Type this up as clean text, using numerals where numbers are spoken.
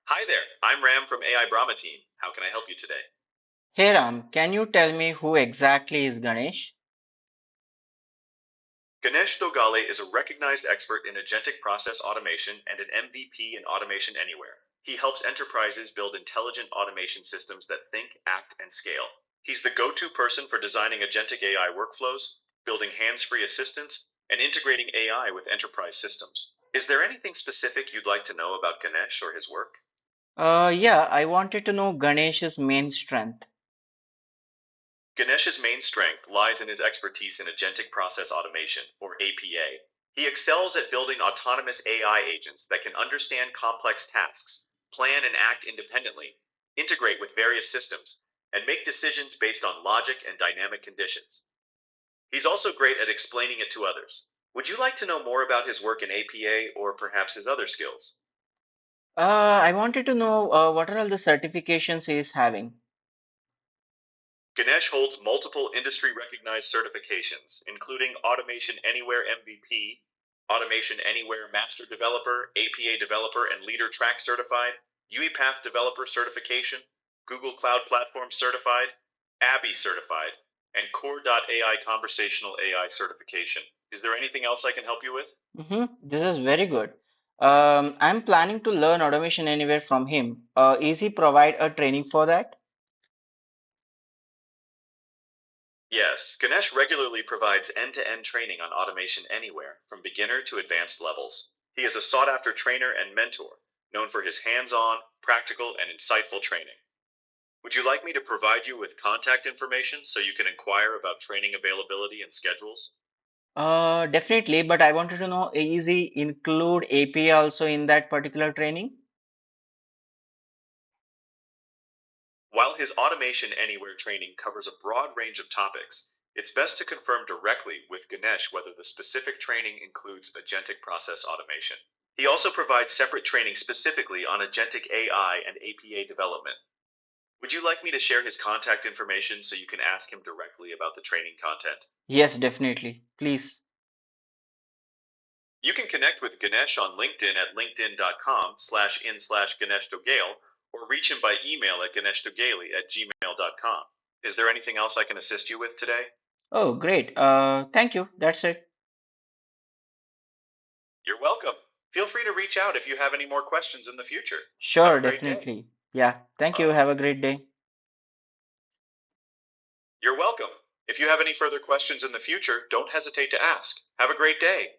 Hi there, I'm Ram from AI Brahma team. How can I help you today? Hey Ram, can you tell me who exactly is Ganesh? Ganesh Dogale is a recognized expert in agentic process automation and an MVP in Automation Anywhere. He helps enterprises build intelligent automation systems that think, act, and scale. He's the go-to person for designing agentic AI workflows, building hands-free assistants, and integrating AI with enterprise systems. Is there anything specific you'd like to know about Ganesh or his work? Yeah, I wanted to know Ganesh's main strength. Ganesh's main strength lies in his expertise in agentic process automation, or APA. He excels at building autonomous AI agents that can understand complex tasks, plan and act independently, integrate with various systems, and make decisions based on logic and dynamic conditions. He's also great at explaining it to others. Would you like to know more about his work in APA or perhaps his other skills? I wanted to know what are all the certifications he is having? Ganesh holds multiple industry recognized certifications, including Automation Anywhere MVP, Automation Anywhere Master Developer, APA Developer and Leader Track Certified, UiPath Developer Certification, Google Cloud Platform Certified, Abby Certified, and Core.ai Conversational AI Certification. Is there anything else I can help you with? This is very good. I'm planning to learn automation anywhere from him. Is he provide a training for that? Yes, Ganesh regularly provides end-to-end training on Automation Anywhere, from beginner to advanced levels. He is a sought-after trainer and mentor, known for his hands-on, practical, and insightful training. Would you like me to provide you with contact information so you can inquire about training availability and schedules? Definitely, but I wanted to know is he include API also in that particular training? While his Automation Anywhere training covers a broad range of topics, it's best to confirm directly with Ganesh whether the specific training includes agentic process automation. He also provides separate training specifically on agentic AI and APA development. Would you like me to share his contact information so you can ask him directly about the training content? Yes, definitely. Please. You can connect with Ganesh on LinkedIn at linkedin.com/in/Ganesh Dogale or reach him by email at ganeshdogale@gmail.com. Is there anything else I can assist you with today? Oh, great. Thank you. That's it. You're welcome. Feel free to reach out if you have any more questions in the future. Have Sure, a great day. definitely. Yeah. Thank you. Uh, Have a great day. you're welcome. If you have any further questions in the future, don't hesitate to ask. Have a great day.